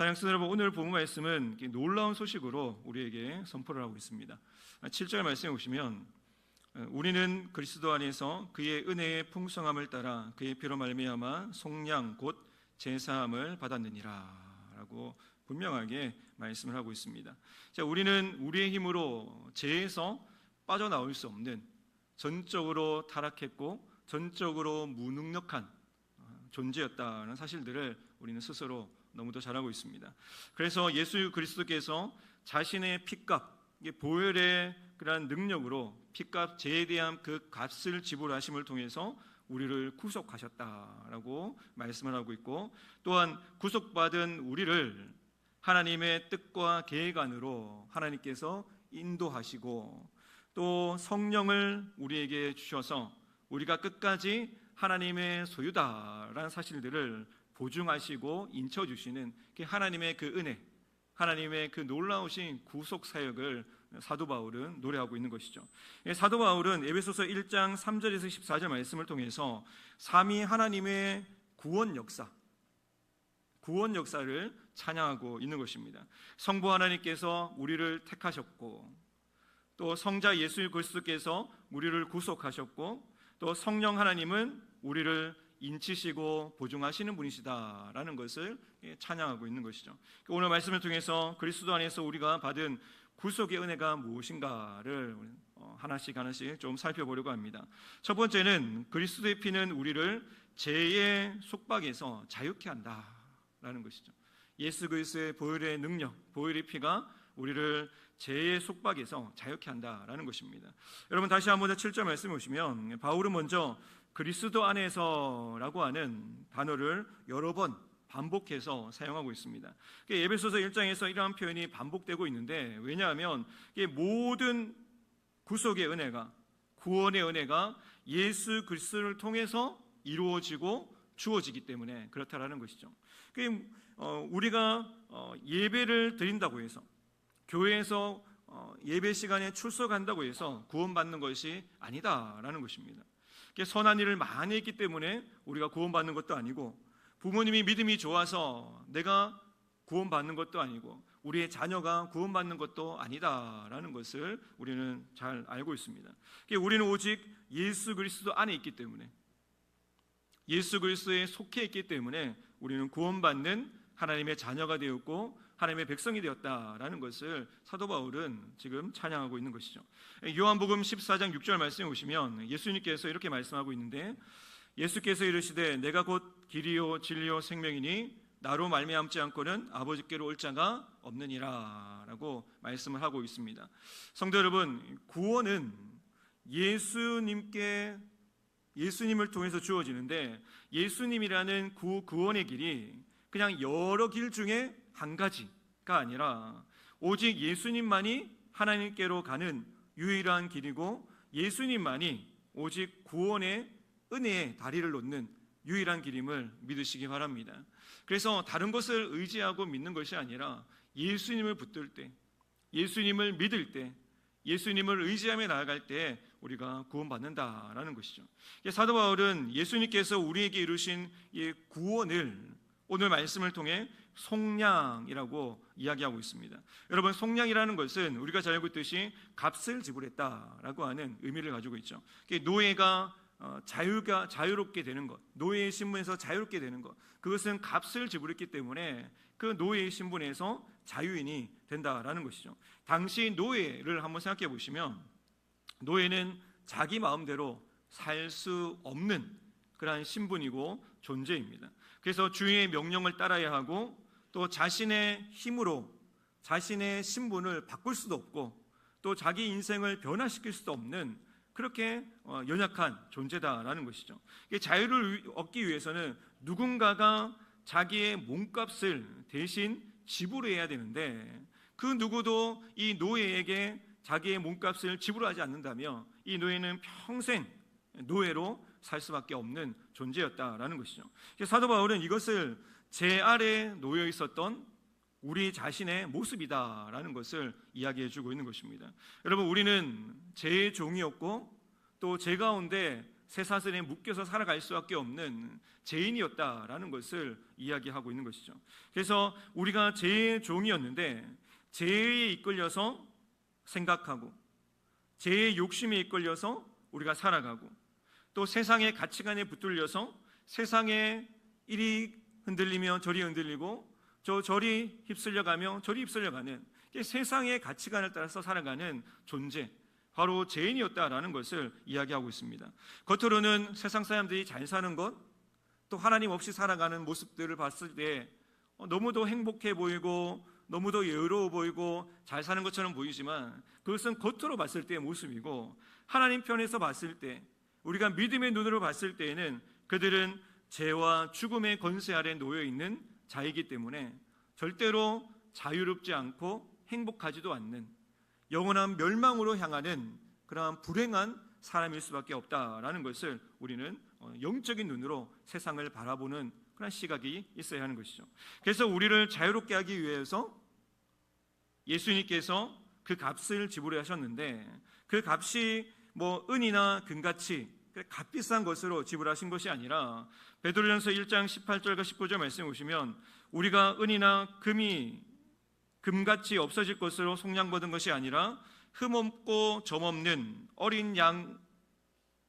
사랑하는 여러분, 오늘 본문 말씀은 놀라운 소식으로 우리에게 선포를 하고 있습니다. 7절 말씀에 보시면 우리는 그리스도 안에서 그의 은혜의 풍성함을 따라 그의 피로 말미암아 속량 곧 제사함을 받았느니라 라고 분명하게 말씀을 하고 있습니다. 자, 우리는 우리의 힘으로 죄에서 빠져나올 수 없는, 전적으로 타락했고 전적으로 무능력한 존재였다는 사실들을 우리는 스스로 너무도 잘 알고 있습니다. 그래서 예수 그리스도께서 자신의 피값, 보혈의 그러한 능력으로 피값, 죄에 대한 그 값을 지불하심을 통해서 우리를 구속하셨다라고 말씀을 하고 있고, 또한 구속받은 우리를 하나님의 뜻과 계획 안으로 하나님께서 인도하시고, 또 성령을 우리에게 주셔서 우리가 끝까지 하나님의 소유다라는 사실들을 보증하시고 인쳐주시는 하나님의 그 은혜, 하나님의 그 놀라우신 구속 사역을 사도 바울은 노래하고 있는 것이죠. 사도 바울은 에베소서 1장 3절에서 14절 말씀을 통해서 삼위 하나님의 구원 역사를 찬양하고 있는 것입니다. 성부 하나님께서 우리를 택하셨고, 또 성자 예수 그리스도께서 우리를 구속하셨고, 또 성령 하나님은 우리를 인치시고 보증하시는 분이시다라는 것을 찬양하고 있는 것이죠. 오늘 말씀을 통해서 그리스도 안에서 우리가 받은 구속의 은혜가 무엇인가를 하나씩 좀 살펴보려고 합니다. 첫 번째는 그리스도의 피는 우리를 죄의 속박에서 자유케 한다라는 것이죠. 예수 그리스도의 보혈의 능력, 보혈의 피가 우리를 죄의 속박에서 자유케 한다라는 것입니다. 여러분, 다시 한번 7절 말씀해 보시면 바울은 먼저 그리스도 안에서라고 하는 단어를 여러 번 반복해서 사용하고 있습니다. 에베소서 1장에서 이러한 표현이 반복되고 있는데, 왜냐하면 모든 구속의 은혜가, 구원의 은혜가 예수 그리스도를 통해서 이루어지고 주어지기 때문에 그렇다라는 것이죠. 우리가 예배를 드린다고 해서, 교회에서 예배 시간에 출석한다고 해서 구원받는 것이 아니다라는 것입니다. 선한 일을 많이 했기 때문에 우리가 구원받는 것도 아니고, 부모님이 믿음이 좋아서 내가 구원받는 것도 아니고, 우리의 자녀가 구원받는 것도 아니다라는 것을 우리는 잘 알고 있습니다. 우리는 오직 예수 그리스도 안에 있기 때문에, 예수 그리스도에 속해 있기 때문에 우리는 구원받는 하나님의 자녀가 되었고 하나님의 백성이 되었다라는 것을 사도 바울은 지금 찬양하고 있는 것이죠. 요한복음 14장 6절 말씀에 보시면 예수님께서 이렇게 말씀하고 있는데, 예수께서 이르시되 내가 곧 길이요 진리요 생명이니 나로 말미암지 않고는 아버지께로 올 자가 없느니라 라고 말씀을 하고 있습니다. 성도 여러분, 구원은 예수님을 통해서 주어지는데, 예수님이라는 구원의 길이 그냥 여러 길 중에 한 가지가 아니라 오직 예수님만이 하나님께로 가는 유일한 길이고, 예수님만이 오직 구원의 은혜의 다리를 놓는 유일한 길임을 믿으시기 바랍니다. 그래서 다른 것을 의지하고 믿는 것이 아니라 예수님을 붙들 때, 예수님을 믿을 때, 예수님을 의지하며 나아갈 때 우리가 구원받는다라는 것이죠. 사도 바울은 예수님께서 우리에게 이루신 이 구원을 오늘 말씀을 통해 속량이라고 이야기하고 있습니다. 여러분, 속량이라는 것은 우리가 잘 알고 있듯이 값을 지불했다라고 하는 의미를 가지고 있죠. 노예가 자유롭게 되는 것, 노예의 신분에서 자유롭게 되는 것, 그것은 값을 지불했기 때문에 그 노예의 신분에서 자유인이 된다라는 것이죠. 당시 노예를 한번 생각해 보시면, 노예는 자기 마음대로 살 수 없는 그러한 신분이고 존재입니다. 그래서 주인의 명령을 따라야 하고, 또 자신의 힘으로 자신의 신분을 바꿀 수도 없고, 또 자기 인생을 변화시킬 수도 없는 그렇게 연약한 존재다라는 것이죠. 자유를 얻기 위해서는 누군가가 자기의 몸값을 대신 지불해야 되는데, 그 누구도 이 노예에게 자기의 몸값을 지불하지 않는다면 이 노예는 평생 노예로 살 수밖에 없는 존재였다라는 것이죠. 사도 바울은 이것을 제 아래 놓여 있었던 우리 자신의 모습이다라는 것을 이야기해 주고 있는 것입니다. 여러분, 우리는 죄의 종이었고 또 죄 가운데 쇠사슬에 묶여서 살아갈 수밖에 없는 죄인이었다라는 것을 이야기하고 있는 것이죠. 그래서 우리가 죄의 종이었는데 죄에 이끌려서 생각하고 죄의 욕심에 이끌려서 우리가 살아가고 또 세상의 가치관에 붙들려서 세상에 이리 흔들리면 저리 흔들리고 저리 휩쓸려가며 저리 휩쓸려가는 세상의 가치관을 따라서 살아가는 존재, 바로 죄인이었다라는 것을 이야기하고 있습니다. 겉으로는 세상 사람들이 잘 사는 것, 또 하나님 없이 살아가는 모습들을 봤을 때 너무도 행복해 보이고 너무도 여유로워 보이고 잘 사는 것처럼 보이지만 그것은 겉으로 봤을 때의 모습이고, 하나님 편에서 봤을 때, 우리가 믿음의 눈으로 봤을 때에는 그들은 죄와 죽음의 권세 아래 놓여 있는 자이기 때문에 절대로 자유롭지 않고 행복하지도 않는 영원한 멸망으로 향하는 그러한 불행한 사람일 수밖에 없다라는 것을 우리는 영적인 눈으로 세상을 바라보는 그런 시각이 있어야 하는 것이죠. 그래서 우리를 자유롭게 하기 위해서 예수님께서 그 값을 지불하셨는데, 그 값이 은이나 금같이 값비싼 것으로 지불하신 것이 아니라, 베드로전서 1장 18절과 19절 말씀 보시면 우리가 은이나 금이 금같이 없어질 것으로 속량받은 것이 아니라 흠없고 점없는 어린 양과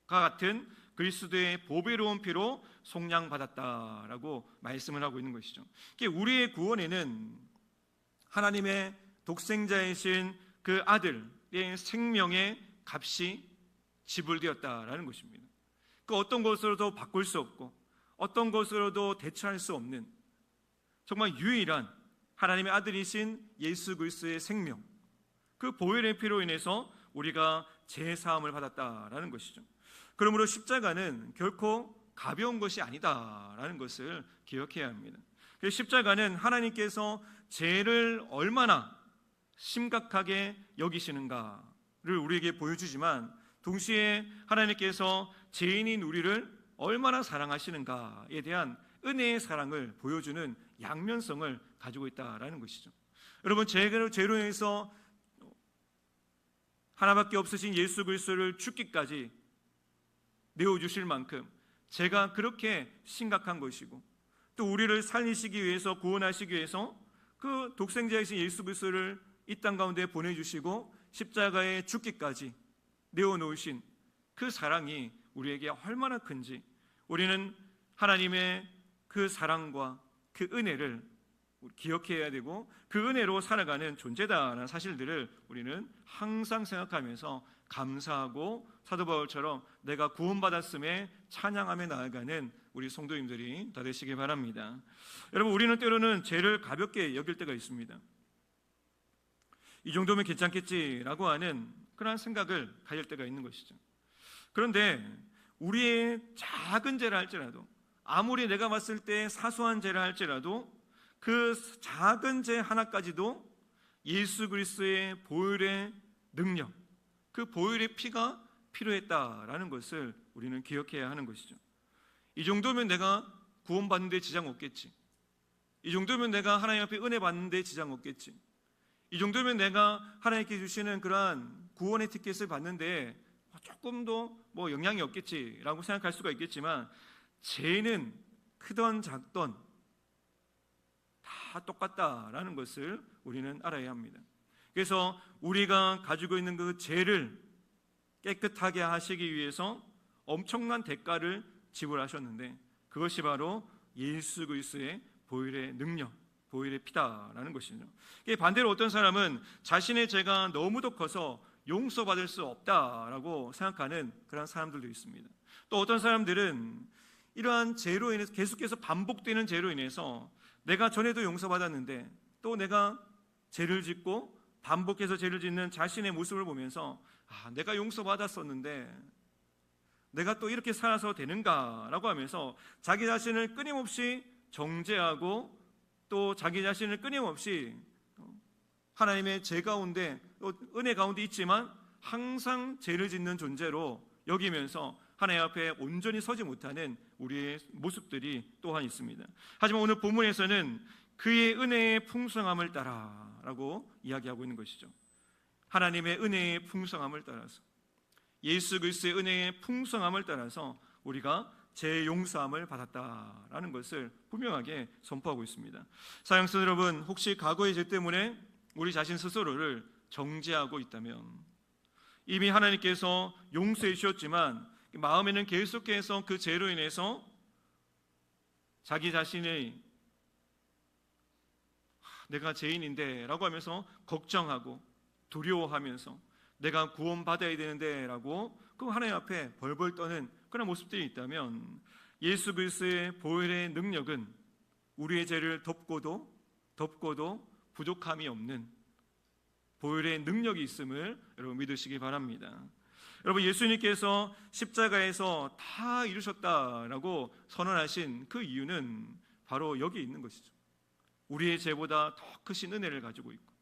같은 그리스도의 보배로운 피로 속량받았다라고 말씀을 하고 있는 것이죠. 우리의 구원에는 하나님의 독생자이신 그 아들의 생명의 값이 지불되었다라는 것입니다. 그 어떤 것으로도 바꿀 수 없고 어떤 것으로도 대체할 수 없는 정말 유일한 하나님의 아들이신 예수 그리스도의 생명, 그 보혈의 피로 인해서 우리가 죄사함을 받았다라는 것이죠. 그러므로 십자가는 결코 가벼운 것이 아니다라는 것을 기억해야 합니다. 십자가는 하나님께서 죄를 얼마나 심각하게 여기시는가를 우리에게 보여주지만, 동시에 하나님께서 죄인인 우리를 얼마나 사랑하시는가에 대한 은혜의 사랑을 보여주는 양면성을 가지고 있다라는 것이죠. 여러분, 죄로 인해서 하나밖에 없으신 예수 그리스도를 죽기까지 내어주실 만큼 죄가 그렇게 심각한 것이고, 또 우리를 살리시기 위해서, 구원하시기 위해서 그 독생자이신 예수 그리스도를 이 땅 가운데 보내주시고 십자가에 죽기까지 내어놓으신 그 사랑이 우리에게 얼마나 큰지, 우리는 하나님의 그 사랑과 그 은혜를 기억해야 되고 그 은혜로 살아가는 존재다라는 사실들을 우리는 항상 생각하면서 감사하고 사도 바울처럼 내가 구원받았음에 찬양하며 나아가는 우리 성도님들이 다 되시길 바랍니다. 여러분, 우리는 때로는 죄를 가볍게 여길 때가 있습니다. 이 정도면 괜찮겠지라고 하는 그런 생각을 가질 때가 있는 것이죠. 그런데 우리의 작은 죄라 할지라도, 아무리 내가 봤을 때 사소한 죄라 할지라도 그 작은 죄 하나까지도 예수 그리스도의 보혈의 능력, 그 보혈의 피가 필요했다라는 것을 우리는 기억해야 하는 것이죠. 이 정도면 내가 구원받는 데 지장 없겠지, 이 정도면 내가 하나님 앞에 은혜 받는 데 지장 없겠지, 이 정도면 내가 하나님께 주시는 그러한 구원의 티켓을 받는데 조금 더 영향이 없겠지라고 생각할 수가 있겠지만, 죄는 크던 작던 다 똑같다라는 것을 우리는 알아야 합니다. 그래서 우리가 가지고 있는 그 죄를 깨끗하게 하시기 위해서 엄청난 대가를 지불하셨는데, 그것이 바로 예수 그리스도의 보혈의 능력, 보혈의 피다라는 것이죠. 반대로 어떤 사람은 자신의 죄가 너무도 커서 용서받을 수 없다라고 생각하는 그런 사람들도 있습니다. 또 어떤 사람들은 이러한 죄로 인해서, 계속해서 반복되는 죄로 인해서 내가 전에도 용서받았는데 또 내가 죄를 짓고 반복해서 죄를 짓는 자신의 모습을 보면서 내가 용서받았었는데 내가 또 이렇게 살아서 되는가라고 하면서 자기 자신을 끊임없이 정죄하고 또 자기 자신을 끊임없이 하나님의 죄 가운데, 은혜 가운데 있지만 항상 죄를 짓는 존재로 여기면서 하나님 앞에 온전히 서지 못하는 우리의 모습들이 또한 있습니다. 하지만 오늘 본문에서는 그의 은혜의 풍성함을 따라라고 이야기하고 있는 것이죠. 하나님의 은혜의 풍성함을 따라서 예수 그리스도의 은혜의 풍성함을 따라서 우리가 죄 용서함을 받았다라는 것을 분명하게 선포하고 있습니다. 사랑하는 여러분, 혹시 과거의 죄 때문에 우리 자신 스스로를 정죄하고 있다면, 이미 하나님께서 용서해 주셨지만 마음에는 계속해서 그 죄로 인해서 자기 자신의 내가 죄인인데 라고 하면서 걱정하고 두려워하면서 내가 구원받아야 되는데 라고 그 하나님 앞에 벌벌 떠는 그런 모습들이 있다면, 예수 그리스도의 보혈의 능력은 우리의 죄를 덮고도 부족함이 없는 보혈의 능력이 있음을 여러분 믿으시기 바랍니다. 여러분, 예수님께서 십자가에서 다 이루셨다라고 선언하신 그 이유는 바로 여기 있는 것이죠. 우리의 죄보다 더 크신 은혜를 가지고 있고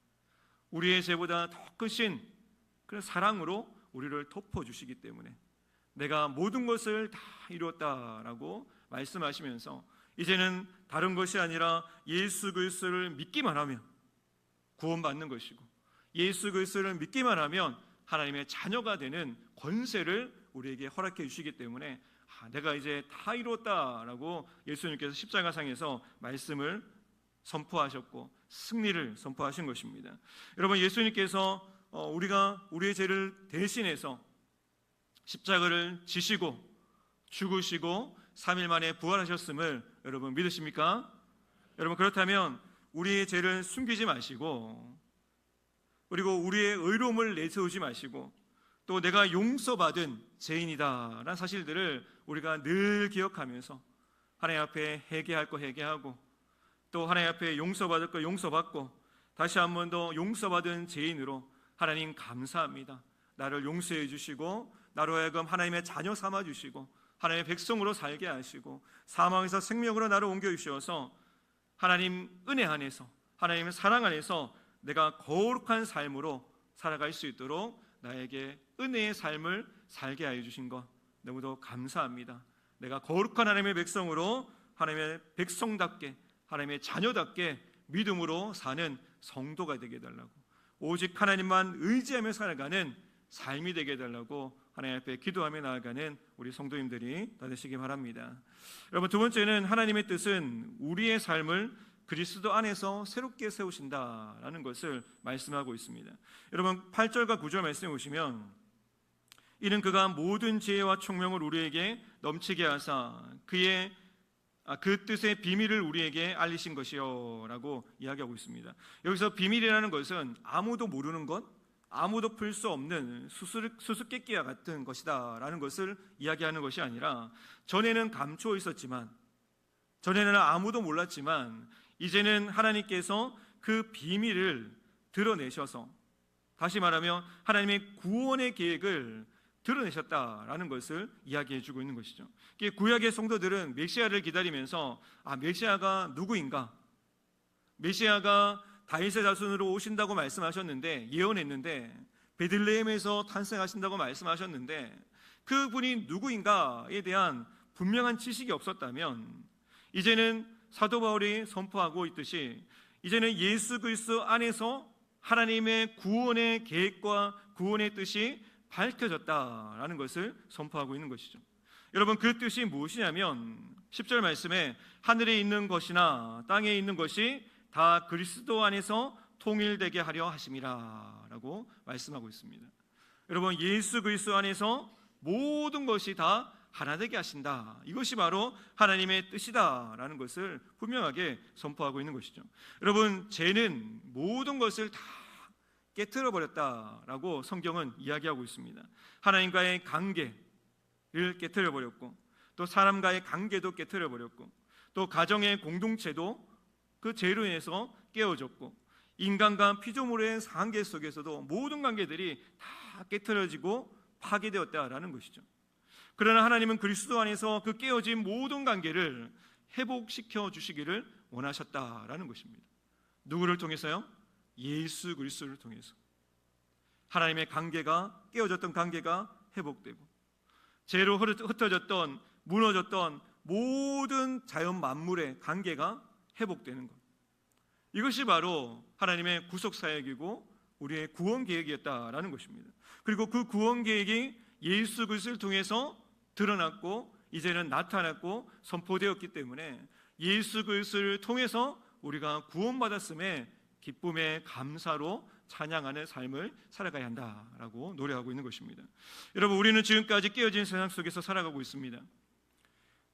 우리의 죄보다 더 크신 그런 사랑으로 우리를 덮어주시기 때문에 내가 모든 것을 다 이루었다라고 말씀하시면서 이제는 다른 것이 아니라 예수 그리스도를 믿기만 하면 구원받는 것이고, 예수 그리스도를 믿기만 하면 하나님의 자녀가 되는 권세를 우리에게 허락해 주시기 때문에 내가 이제 다 이루었다라고 예수님께서 십자가상에서 말씀을 선포하셨고 승리를 선포하신 것입니다. 여러분, 예수님께서 우리가 우리의 죄를 대신해서 십자가를 지시고 죽으시고 3일 만에 부활하셨음을 여러분 믿으십니까? 여러분, 그렇다면 우리의 죄를 숨기지 마시고, 그리고 우리의 의로움을 내세우지 마시고, 또 내가 용서받은 죄인이다라는 사실들을 우리가 늘 기억하면서 하나님 앞에 회개할 거 회개하고, 또 하나님 앞에 용서받을 거 용서받고, 다시 한 번 더 용서받은 죄인으로 하나님 감사합니다, 나를 용서해 주시고 나로 하여금 하나님의 자녀 삼아 주시고 하나님의 백성으로 살게 하시고 사망에서 생명으로 나를 옮겨 주셔서 하나님 은혜 안에서, 하나님의 사랑 안에서 내가 거룩한 삶으로 살아갈 수 있도록 나에게 은혜의 삶을 살게 하여 주신 것 너무도 감사합니다. 내가 거룩한 하나님의 백성으로, 하나님의 백성답게, 하나님의 자녀답게 믿음으로 사는 성도가 되게 해달라고, 오직 하나님만 의지하며 살아가는 삶이 되게 해달라고 하나님 앞에 기도하며 나아가는 우리 성도님들이 다 되시기 바랍니다. 여러분, 두 번째는 하나님의 뜻은 우리의 삶을 그리스도 안에서 새롭게 세우신다라는 것을 말씀하고 있습니다. 여러분, 8절과 9절 말씀해 보시면, 이는 그가 모든 지혜와 총명을 우리에게 넘치게 하사 그 뜻의 비밀을 우리에게 알리신 것이요 라고 이야기하고 있습니다. 여기서 비밀이라는 것은 아무도 모르는 것, 아무도 풀 수 없는 수수께끼와 같은 것이다 라는 것을 이야기하는 것이 아니라, 전에는 감추어 있었지만, 전에는 아무도 몰랐지만 이제는 하나님께서 그 비밀을 드러내셔서, 다시 말하면 하나님의 구원의 계획을 드러내셨다라는 것을 이야기해 주고 있는 것이죠. 구약의 성도들은 메시아를 기다리면서 메시아가 누구인가, 메시아가 다윗의 자손으로 오신다고 말씀하셨는데, 예언했는데, 베들레헴에서 탄생하신다고 말씀하셨는데 그분이 누구인가에 대한 분명한 지식이 없었다면, 이제는 사도 바울이 선포하고 있듯이 이제는 예수 그리스도 안에서 하나님의 구원의 계획과 구원의 뜻이 밝혀졌다라는 것을 선포하고 있는 것이죠. 여러분, 그 뜻이 무엇이냐면 10절 말씀에 하늘에 있는 것이나 땅에 있는 것이 다 그리스도 안에서 통일되게 하려 하심이라 라고 말씀하고 있습니다. 여러분, 예수 그리스도 안에서 모든 것이 다 하나 되게 하신다, 이것이 바로 하나님의 뜻이다라는 것을 분명하게 선포하고 있는 것이죠. 여러분, 죄는 모든 것을 다 깨트려 버렸다라고 성경은 이야기하고 있습니다. 하나님과의 관계를 깨트려 버렸고, 또 사람과의 관계도 깨트려 버렸고, 또 가정의 공동체도 그 죄로 인해서 깨어졌고, 인간과 피조물의 관계 속에서도 모든 관계들이 다 깨트려지고 파괴되었다라는 것이죠. 그러나 하나님은 그리스도 안에서 그 깨어진 모든 관계를 회복시켜 주시기를 원하셨다라는 것입니다. 누구를 통해서요? 예수 그리스도를 통해서 하나님의 관계가, 깨어졌던 관계가 회복되고, 죄로 흩어졌던, 무너졌던 모든 자연 만물의 관계가 회복되는 것, 이것이 바로 하나님의 구속 사역이고 우리의 구원 계획이었다라는 것입니다. 그리고 그 구원 계획이 예수 그리스도를 통해서 드러났고 이제는 나타났고 선포되었기 때문에 예수 그리스도를 통해서 우리가 구원받았음에 기쁨의 감사로 찬양하는 삶을 살아가야 한다라고 노래하고 있는 것입니다. 여러분, 우리는 지금까지 깨어진 세상 속에서 살아가고 있습니다.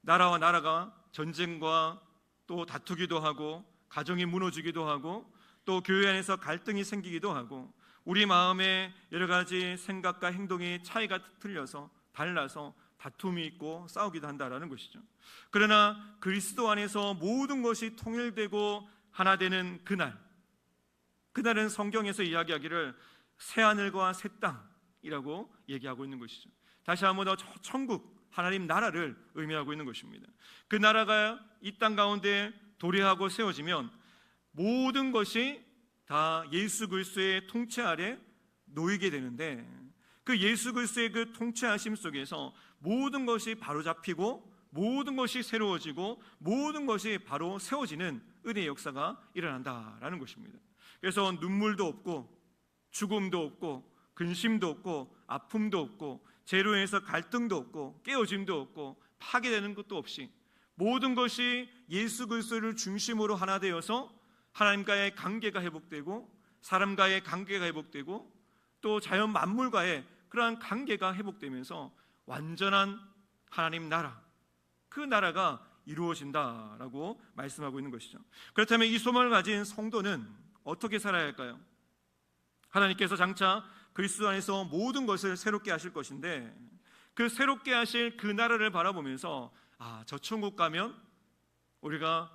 나라와 나라가 전쟁과 또 다투기도 하고 가정이 무너지기도 하고 또 교회 안에서 갈등이 생기기도 하고 우리 마음에 여러 가지 생각과 행동이 차이가 틀려서 달라서 다툼이 있고 싸우기도 한다라는 것이죠. 그러나 그리스도 안에서 모든 것이 통일되고 하나 되는 그날은 성경에서 이야기하기를 새하늘과 새 땅이라고 얘기하고 있는 것이죠. 다시 한번 더 천국 하나님 나라를 의미하고 있는 것입니다. 그 나라가 이 땅 가운데 도래하고 세워지면 모든 것이 다 예수 그리스도의 통치 아래 놓이게 되는데 그 예수 그리스도의 그 통치하심 속에서 모든 것이 바로잡히고 모든 것이 새로워지고 모든 것이 바로 세워지는 은혜의 역사가 일어난다라는 것입니다. 그래서 눈물도 없고 죽음도 없고 근심도 없고 아픔도 없고 죄로 인해서 갈등도 없고 깨어짐도 없고 파괴되는 것도 없이 모든 것이 예수 그리스도를 중심으로 하나 되어서 하나님과의 관계가 회복되고 사람과의 관계가 회복되고 또 자연 만물과의 그러한 관계가 회복되면서 완전한 하나님 나라, 그 나라가 이루어진다라고 말씀하고 있는 것이죠. 그렇다면 이 소망을 가진 성도는 어떻게 살아야 할까요? 하나님께서 장차 그리스도 안에서 모든 것을 새롭게 하실 것인데 그 새롭게 하실 그 나라를 바라보면서 저 천국 가면 우리가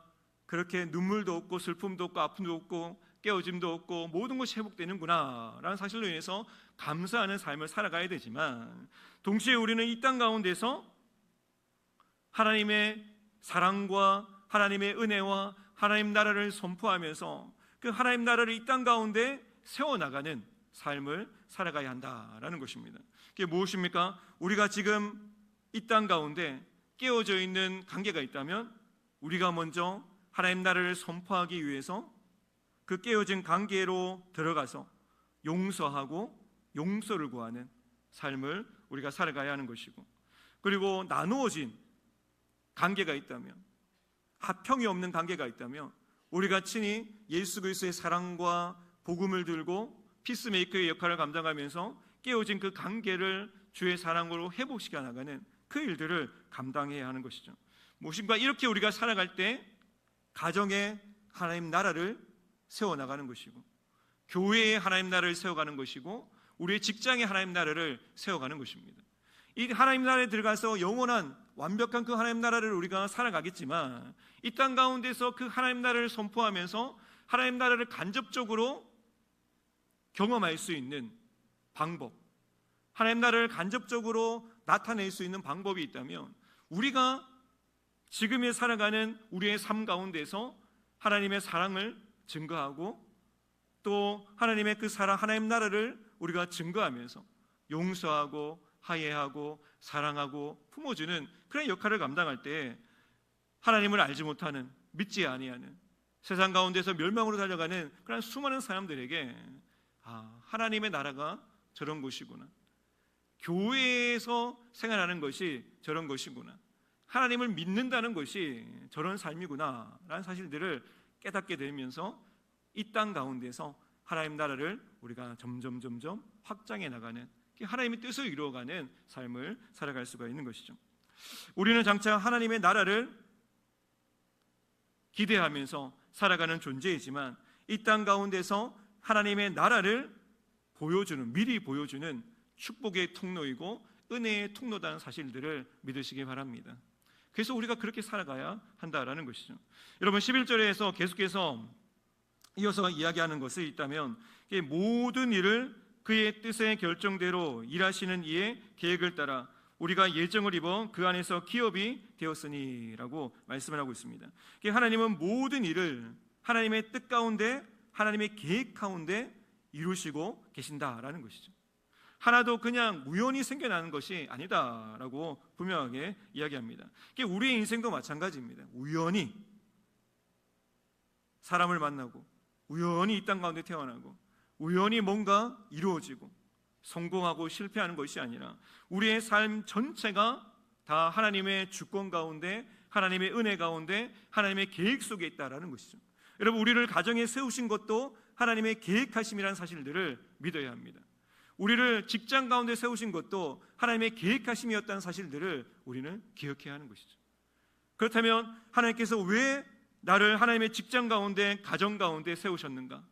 그렇게 눈물도 없고 슬픔도 없고 아픔도 없고 깨어짐도 없고 모든 것이 회복되는구나 라는 사실로 인해서 감사하는 삶을 살아가야 되지만 동시에 우리는 이 땅 가운데서 하나님의 사랑과 하나님의 은혜와 하나님 나라를 선포하면서 그 하나님 나라를 이 땅 가운데 세워나가는 삶을 살아가야 한다라는 것입니다. 그게 무엇입니까? 우리가 지금 이 땅 가운데 깨어져 있는 관계가 있다면 우리가 먼저 하나님 나라를 선포하기 위해서 그 깨어진 관계로 들어가서 용서하고 용서를 구하는 삶을 우리가 살아가야 하는 것이고, 그리고 나누어진 관계가 있다면, 합평이 없는 관계가 있다면 우리가 친히 예수 그리스도의 사랑과 복음을 들고 피스메이커의 역할을 감당하면서 깨어진 그 관계를 주의 사랑으로 회복시켜 나가는 그 일들을 감당해야 하는 것이죠. 무엇인가 이렇게 우리가 살아갈 때 가정에 하나님 나라를 세워나가는 것이고, 교회에 하나님 나라를 세워가는 것이고, 우리의 직장에 하나님 나라를 세워가는 것입니다. 이 하나님 나라에 들어가서 영원한 완벽한 그 하나님 나라를 우리가 살아가겠지만 이 땅 가운데서 그 하나님 나라를 선포하면서 하나님 나라를 간접적으로 경험할 수 있는 방법, 하나님 나라를 간접적으로 나타낼 수 있는 방법이 있다면 우리가 지금에 살아가는 우리의 삶 가운데서 하나님의 사랑을 증거하고 또 하나님의 그 사랑, 하나님 나라를 우리가 증거하면서 용서하고 화해하고 사랑하고 품어주는 그런 역할을 감당할 때 하나님을 알지 못하는, 믿지 아니하는, 세상 가운데서 멸망으로 달려가는 그런 수많은 사람들에게 하나님의 나라가 저런 것이구나, 교회에서 생활하는 것이 저런 것이구나, 하나님을 믿는다는 것이 저런 삶이구나 라는 사실들을 깨닫게 되면서 이 땅 가운데서 하나님 나라를 우리가 점점 확장해 나가는, 하나님의 뜻을 이루어가는 삶을 살아갈 수가 있는 것이죠. 우리는 장차 하나님의 나라를 기대하면서 살아가는 존재이지만 이 땅 가운데서 하나님의 나라를 보여주는, 미리 보여주는 축복의 통로이고 은혜의 통로다는 사실들을 믿으시기 바랍니다. 그래서 우리가 그렇게 살아가야 한다라는 것이죠. 여러분, 11절에서 계속해서 이어서 이야기하는 것이 있다면 모든 일을 그의 뜻의 결정대로 일하시는 이의 계획을 따라 우리가 예정을 입어 그 안에서 기업이 되었으니라고 말씀을 하고 있습니다. 하나님은 모든 일을 하나님의 뜻 가운데, 하나님의 계획 가운데 이루시고 계신다라는 것이죠. 하나도 그냥 우연히 생겨나는 것이 아니다라고 분명하게 이야기합니다. 우리의 인생도 마찬가지입니다. 우연히 사람을 만나고 우연히 이 땅 가운데 태어나고 우연히 뭔가 이루어지고 성공하고 실패하는 것이 아니라 우리의 삶 전체가 다 하나님의 주권 가운데, 하나님의 은혜 가운데, 하나님의 계획 속에 있다라는 것이죠. 여러분, 우리를 가정에 세우신 것도 하나님의 계획하심이라는 사실들을 믿어야 합니다. 우리를 직장 가운데 세우신 것도 하나님의 계획하심이었다는 사실들을 우리는 기억해야 하는 것이죠. 그렇다면 하나님께서 왜 나를 하나님의 직장 가운데, 가정 가운데 세우셨는가?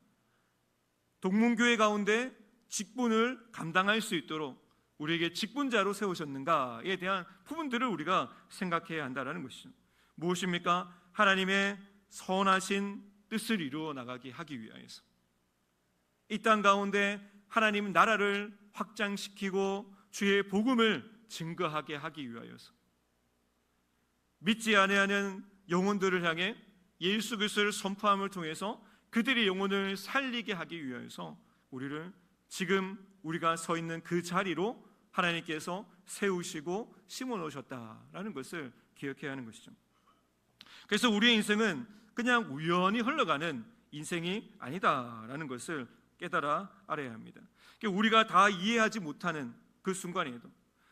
동문교회 가운데 직분을 감당할 수 있도록 우리에게 직분자로 세우셨는가에 대한 부분들을 우리가 생각해야 한다는 것이죠. 무엇입니까? 하나님의 선하신 뜻을 이루어 나가게 하기 위하여서, 이 땅 가운데 하나님 나라를 확장시키고 주의 복음을 증거하게 하기 위하여서, 믿지 아니하는 영혼들을 향해 예수 그리스도를 선포함을 통해서 그들의 영혼을 살리게 하기 위하여서 우리를 지금 우리가 서 있는 그 자리로 하나님께서 세우시고 심어 놓으셨다라는 것을 기억해야 하는 것이죠. 그래서 우리의 인생은 그냥 우연히 흘러가는 인생이 아니다라는 것을 깨달아 알아야 합니다. 우리가 다 이해하지 못하는 그 순간에도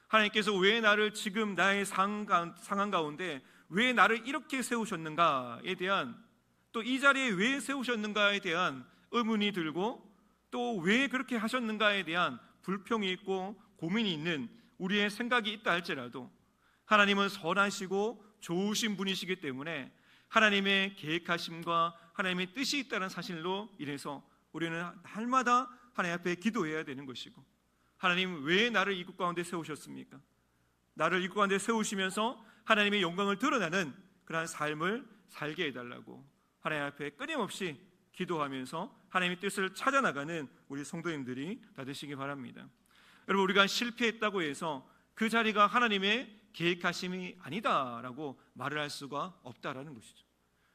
하나님께서 왜 나를 지금 나의 상황 가운데 왜 나를 이렇게 세우셨는가에 대한, 또 이 자리에 왜 세우셨는가에 대한 의문이 들고, 또 왜 그렇게 하셨는가에 대한 불평이 있고 고민이 있는 우리의 생각이 있다 할지라도 하나님은 선하시고 좋으신 분이시기 때문에 하나님의 계획하심과 하나님의 뜻이 있다는 사실로 인해서 우리는 날마다 하나님 앞에 기도해야 되는 것이고, 하나님 왜 나를 이곳 가운데 세우셨습니까? 나를 이곳 가운데 세우시면서 하나님의 영광을 드러나는 그러한 삶을 살게 해달라고 하나님 앞에 끊임없이 기도하면서 하나님의 뜻을 찾아나가는 우리 성도님들이 다 되시기 바랍니다. 여러분, 우리가 실패했다고 해서 그 자리가 하나님의 계획하심이 아니다라고 말을 할 수가 없다라는 것이죠.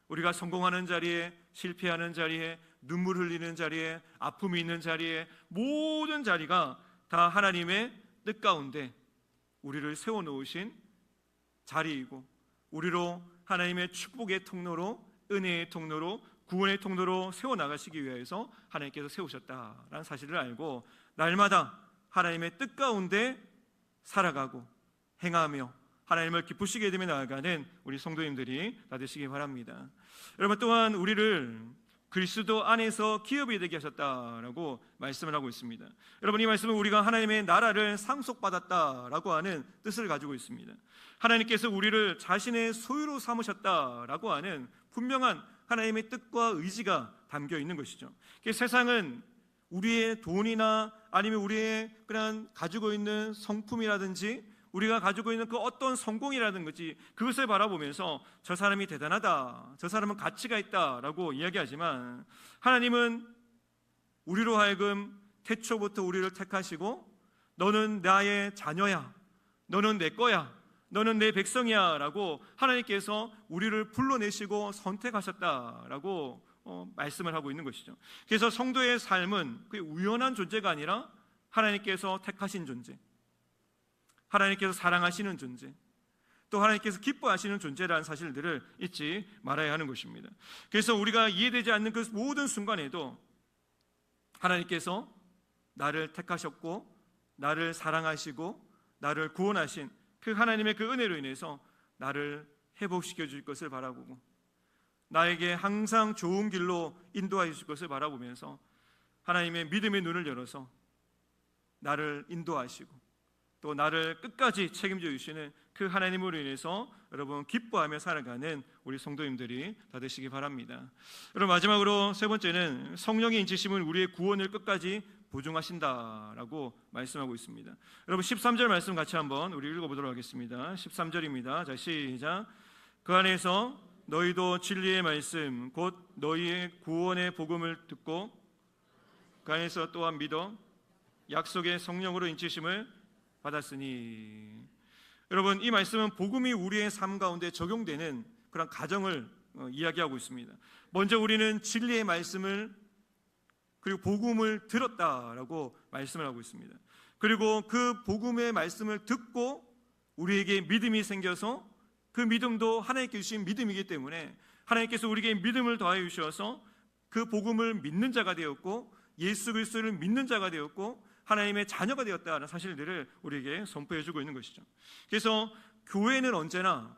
우리가 성공하는 자리에, 실패하는 자리에, 눈물 흘리는 자리에, 아픔이 있는 자리에, 모든 자리가 다 하나님의 뜻 가운데 우리를 세워놓으신 자리이고, 우리로 하나님의 축복의 통로로, 은혜의 통로로, 구원의 통로로 세워나가시기 위해서 하나님께서 세우셨다라는 사실을 알고 날마다 하나님의 뜻 가운데 살아가고 행하며 하나님을 기쁘시게 되며 나아가는 우리 성도님들이 다 되시기 바랍니다. 여러분, 또한 우리를 그리스도 안에서 기업이 되게 하셨다라고 말씀을 하고 있습니다. 여러분, 이 말씀은 우리가 하나님의 나라를 상속받았다라고 하는 뜻을 가지고 있습니다. 하나님께서 우리를 자신의 소유로 삼으셨다라고 하는 분명한 하나님의 뜻과 의지가 담겨 있는 것이죠. 세상은 우리의 돈이나 아니면 우리의 그냥 가지고 있는 성품이라든지 우리가 가지고 있는 그 어떤 성공이라든지 그것을 바라보면서 저 사람이 대단하다, 저 사람은 가치가 있다라고 이야기하지만, 하나님은 우리로 하여금 태초부터 우리를 택하시고 너는 나의 자녀야, 너는 내 거야, 너는 내 백성이야 라고 하나님께서 우리를 불러내시고 선택하셨다라고 말씀을 하고 있는 것이죠. 그래서 성도의 삶은 그게 우연한 존재가 아니라 하나님께서 택하신 존재, 하나님께서 사랑하시는 존재, 또 하나님께서 기뻐하시는 존재라는 사실들을 잊지 말아야 하는 것입니다. 그래서 우리가 이해되지 않는 그 모든 순간에도 하나님께서 나를 택하셨고 나를 사랑하시고 나를 구원하신 그 하나님의 그 은혜로 인해서 나를 회복시켜 줄 것을 바라보고 나에게 항상 좋은 길로 인도하여 주실 것을 바라보면서 하나님의 믿음의 눈을 열어서 나를 인도하시고 또 나를 끝까지 책임져 주시는 그 하나님으로 인해서 여러분 기뻐하며 살아가는 우리 성도님들이 다 되시기 바랍니다. 여러분, 마지막으로 세 번째는 성령의 인치심은 우리의 구원을 끝까지 보증하신다라고 말씀하고 있습니다. 여러분, 13절 말씀 같이 한번 우리 읽어보도록 하겠습니다. 13절입니다. 자, 시작. 그 안에서 너희도 진리의 말씀 곧 너희의 구원의 복음을 듣고 그 안에서 또한 믿어 약속의 성령으로 인치심을 받았으니. 여러분, 이 말씀은 복음이 우리의 삶 가운데 적용되는 그런 가정을 이야기하고 있습니다. 먼저 우리는 진리의 말씀을 그리고 복음을 들었다라고 말씀을 하고 있습니다. 그리고 그 복음의 말씀을 듣고 우리에게 믿음이 생겨서 그 믿음도 하나님께 주신 믿음이기 때문에 하나님께서 우리에게 믿음을 더하여 주셔서 그 복음을 믿는 자가 되었고 예수 그리스도를 믿는 자가 되었고 하나님의 자녀가 되었다는 사실들을 우리에게 선포해주고 있는 것이죠. 그래서 교회는 언제나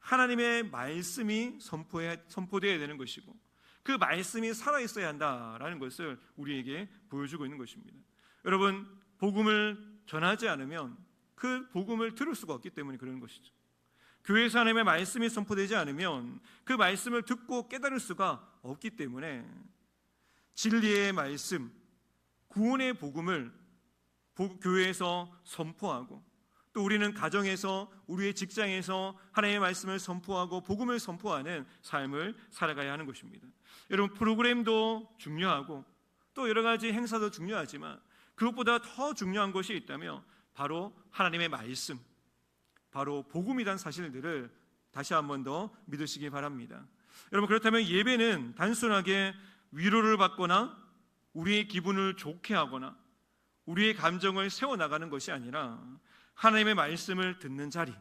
하나님의 말씀이 선포되어야 되는 것이고 그 말씀이 살아있어야 한다라는 것을 우리에게 보여주고 있는 것입니다. 여러분, 복음을 전하지 않으면 그 복음을 들을 수가 없기 때문에 그런 것이죠. 교회에서 하나님의 말씀이 선포되지 않으면 그 말씀을 듣고 깨달을 수가 없기 때문에 진리의 말씀, 구원의 복음을 교회에서 선포하고 또 우리는 가정에서 우리의 직장에서 하나님의 말씀을 선포하고 복음을 선포하는 삶을 살아가야 하는 것입니다. 여러분, 프로그램도 중요하고 또 여러 가지 행사도 중요하지만 그것보다 더 중요한 것이 있다면 바로 하나님의 말씀, 바로 복음이란 사실들을 다시 한 번 더 믿으시기 바랍니다. 여러분, 그렇다면 예배는 단순하게 위로를 받거나 우리의 기분을 좋게 하거나 우리의 감정을 세워나가는 것이 아니라 하나님의 말씀을 듣는 자리,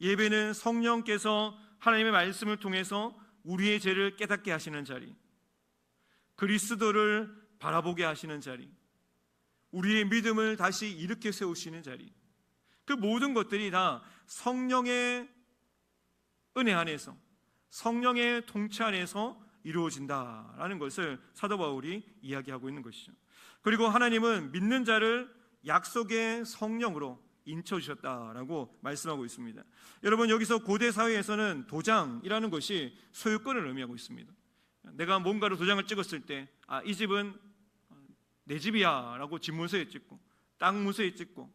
예배는 성령께서 하나님의 말씀을 통해서 우리의 죄를 깨닫게 하시는 자리, 그리스도를 바라보게 하시는 자리, 우리의 믿음을 다시 일으켜 세우시는 자리, 그 모든 것들이 다 성령의 은혜 안에서, 성령의 통치 안에서 이루어진다라는 것을 사도 바울이 이야기하고 있는 것이죠. 그리고 하나님은 믿는 자를 약속의 성령으로 인쳐주셨다라고 말씀하고 있습니다. 여러분, 여기서 고대 사회에서는 도장이라는 것이 소유권을 의미하고 있습니다. 내가 뭔가로 도장을 찍었을 때 이 집은 내 집이야 라고 집문서에 찍고 땅 문서에 찍고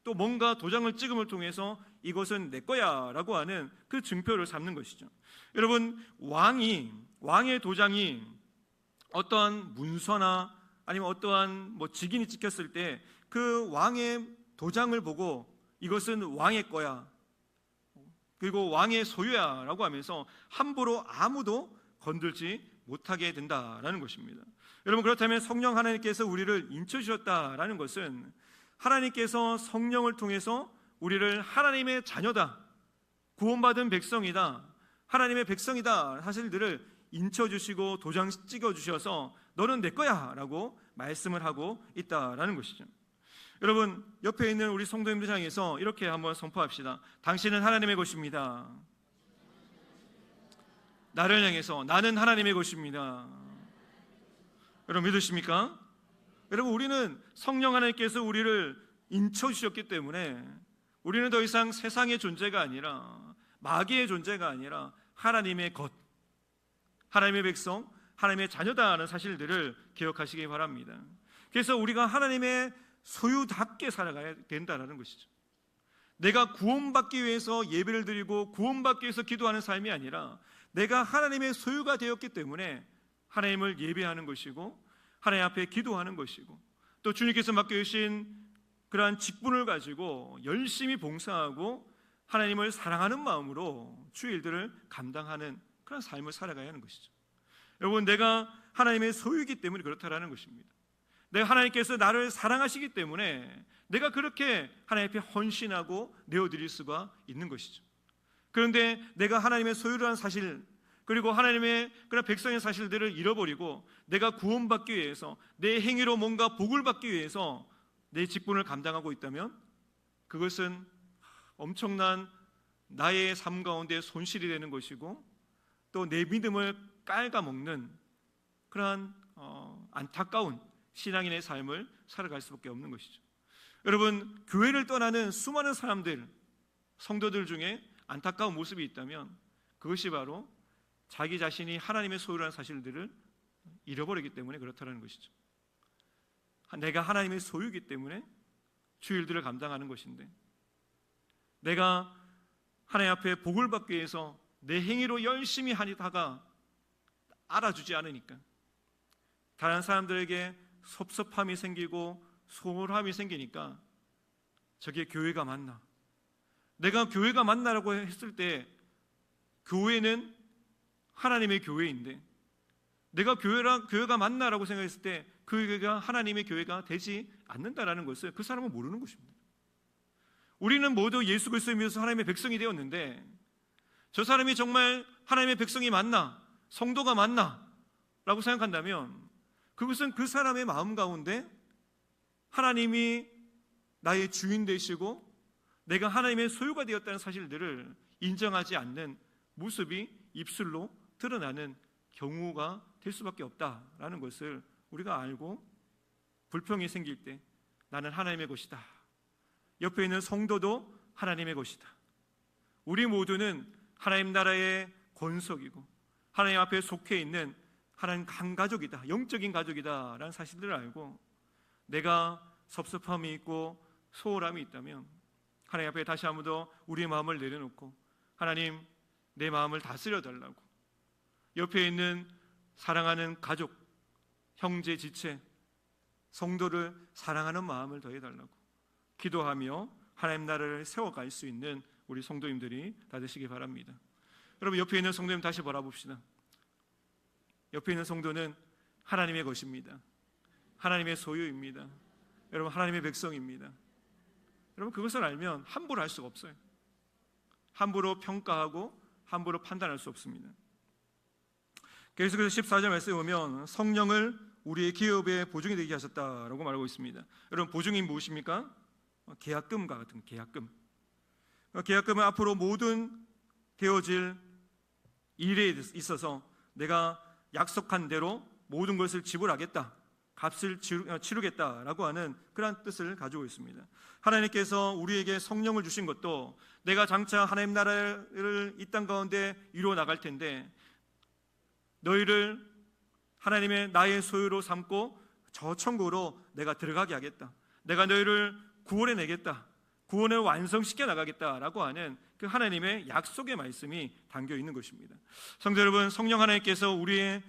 또 뭔가 도장을 찍음을 통해서 이것은 내 거야 라고 하는 그 증표를 삼는 것이죠. 여러분, 왕의 도장이 어떠한 문서나 아니면 어떠한 직인이 찍혔을 때 그 왕의 도장을 보고 이것은 왕의 거야, 그리고 왕의 소유야 라고 하면서 함부로 아무도 건들지 못하게 된다라는 것입니다. 여러분, 그렇다면 성령 하나님께서 우리를 인쳐주셨다라는 것은 하나님께서 성령을 통해서 우리를 하나님의 자녀다, 구원받은 백성이다, 하나님의 백성이다 사실들을 인쳐주시고 도장 찍어주셔서 너는 내 거야 라고 말씀을 하고 있다라는 것이죠. 여러분, 옆에 있는 우리 성도님들 향해서 이렇게 한번 선포합시다. 당신은 하나님의 것입니다. 나를 향해서 나는 하나님의 것입니다. 여러분, 믿으십니까? 여러분, 우리는 성령 하나님께서 우리를 인쳐주셨기 때문에 우리는 더 이상 세상의 존재가 아니라 마귀의 존재가 아니라 하나님의 것, 하나님의 백성, 하나님의 자녀다라는 사실들을 기억하시기 바랍니다. 그래서 우리가 하나님의 소유답게 살아가야 된다는 것이죠. 내가 구원받기 위해서 예배를 드리고 구원받기 위해서 기도하는 삶이 아니라 내가 하나님의 소유가 되었기 때문에 하나님을 예배하는 것이고 하나님 앞에 기도하는 것이고 또 주님께서 맡겨주신 그러한 직분을 가지고 열심히 봉사하고 하나님을 사랑하는 마음으로 주의 일들을 감당하는 그런 삶을 살아가야 하는 것이죠. 여러분, 내가 하나님의 소유이기 때문에 그렇다라는 것입니다. 내가 하나님께서 나를 사랑하시기 때문에 내가 그렇게 하나님 앞에 헌신하고 내어드릴 수가 있는 것이죠. 그런데 내가 하나님의 소유라는 사실, 그리고 하나님의 그런 백성의 사실들을 잃어버리고 내가 구원받기 위해서 내 행위로 뭔가 복을 받기 위해서 내 직분을 감당하고 있다면 그것은 엄청난 나의 삶 가운데 손실이 되는 것이고 또 내 믿음을 깔아먹는 그러한 안타까운 신앙인의 삶을 살아갈 수밖에 없는 것이죠. 여러분, 교회를 떠나는 수많은 사람들, 성도들 중에 안타까운 모습이 있다면 그것이 바로 자기 자신이 하나님의 소유라는 사실들을 잃어버리기 때문에 그렇다는 것이죠. 내가 하나님의 소유이기 때문에 주 일들을 감당하는 것인데 내가 하나님 앞에 복을 받기 위해서 내 행위로 열심히 하다가 알아주지 않으니까 다른 사람들에게 섭섭함이 생기고 소홀함이 생기니까 저게 교회가 맞나? 내가 교회가 맞나라고 했을 때 교회는 하나님의 교회인데 내가 교회가 맞나라고 생각했을 때 그 교회가 하나님의 교회가 되지 않는다라는 것을 그 사람은 모르는 것입니다. 우리는 모두 예수 그리스도를 믿어서 하나님의 백성이 되었는데 저 사람이 정말 하나님의 백성이 맞나? 성도가 맞나? 라고 생각한다면 그것은 그 사람의 마음 가운데 하나님이 나의 주인 되시고 내가 하나님의 소유가 되었다는 사실들을 인정하지 않는 모습이 입술로 드러나는 경우가 될 수밖에 없다라는 것을 우리가 알고, 불평이 생길 때 나는 하나님의 것이다, 옆에 있는 성도도 하나님의 것이다, 우리 모두는 하나님 나라의 권속이고 하나님 앞에 속해 있는 하나님 한 가족이다, 영적인 가족이다 라는 사실들을 알고, 내가 섭섭함이 있고 소홀함이 있다면 하나님 앞에 다시 한 번 더 우리의 마음을 내려놓고, 하나님 내 마음을 다스려 달라고, 옆에 있는 사랑하는 가족, 형제, 지체, 성도를 사랑하는 마음을 더해달라고 기도하며 하나님 나라를 세워갈 수 있는 우리 성도님들이 다 되시기 바랍니다. 여러분, 옆에 있는 성도님 다시 바라봅시다. 옆에 있는 성도는 하나님의 것입니다. 하나님의 소유입니다. 여러분, 하나님의 백성입니다. 여러분, 그것을 알면 함부로 할 수가 없어요. 함부로 평가하고 함부로 판단할 수 없습니다. 계속해서 14절 말씀에 보면 성령을 우리의 기업의 보증이 되게 하셨다라고 말하고 있습니다. 여러분, 보증이 무엇입니까? 계약금과 같은 계약금. 계약금은 앞으로 모든 되어질 일에 있어서 내가 약속한 대로 모든 것을 지불하겠다, 값을 치르겠다라고 하는 그러한 뜻을 가지고 있습니다. 하나님께서 우리에게 성령을 주신 것도 내가 장차 하나님 나라를 이 땅 가운데 이루어 나갈 텐데 너희를 하나님의 나의 소유로 삼고 저 천국으로 내가 들어가게 하겠다, 내가 너희를 구원해 내겠다, 구원을 완성시켜 나가겠다라고 하는 그 하나님의 약속의 말씀이 담겨 있는 것입니다. 성도 여러분, 성령 하나님께서 우리의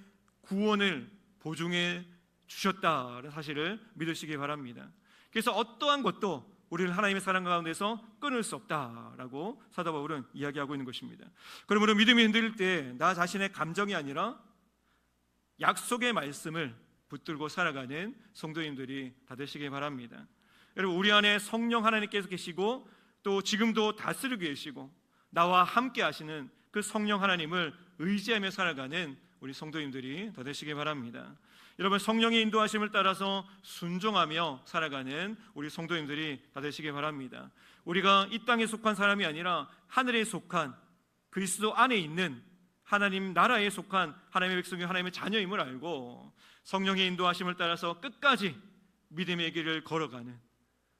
구원을 보증해 주셨다는 사실을 믿으시기 바랍니다. 그래서 어떠한 것도 우리를 하나님의 사랑 가운데서 끊을 수 없다라고 사도 바울은 이야기하고 있는 것입니다. 그러므로 믿음이 흔들릴 때 나 자신의 감정이 아니라 약속의 말씀을 붙들고 살아가는 성도님들이 다 되시기 바랍니다. 여러분, 우리 안에 성령 하나님께서 계시고 또 지금도 다스리고 계시고 나와 함께 하시는 그 성령 하나님을 의지하며 살아가는 우리 성도님들이 다 되시기 바랍니다. 여러분, 성령의 인도하심을 따라서 순종하며 살아가는 우리 성도님들이 다 되시기 바랍니다. 우리가 이 땅에 속한 사람이 아니라 하늘에 속한 그리스도 안에 있는 하나님 나라에 속한 하나님의 백성이 하나님의 자녀임을 알고 성령의 인도하심을 따라서 끝까지 믿음의 길을 걸어가는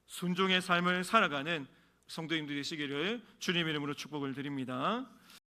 순종의 삶을 살아가는 성도님들이 되시기를 주님의 이름으로 축복을 드립니다.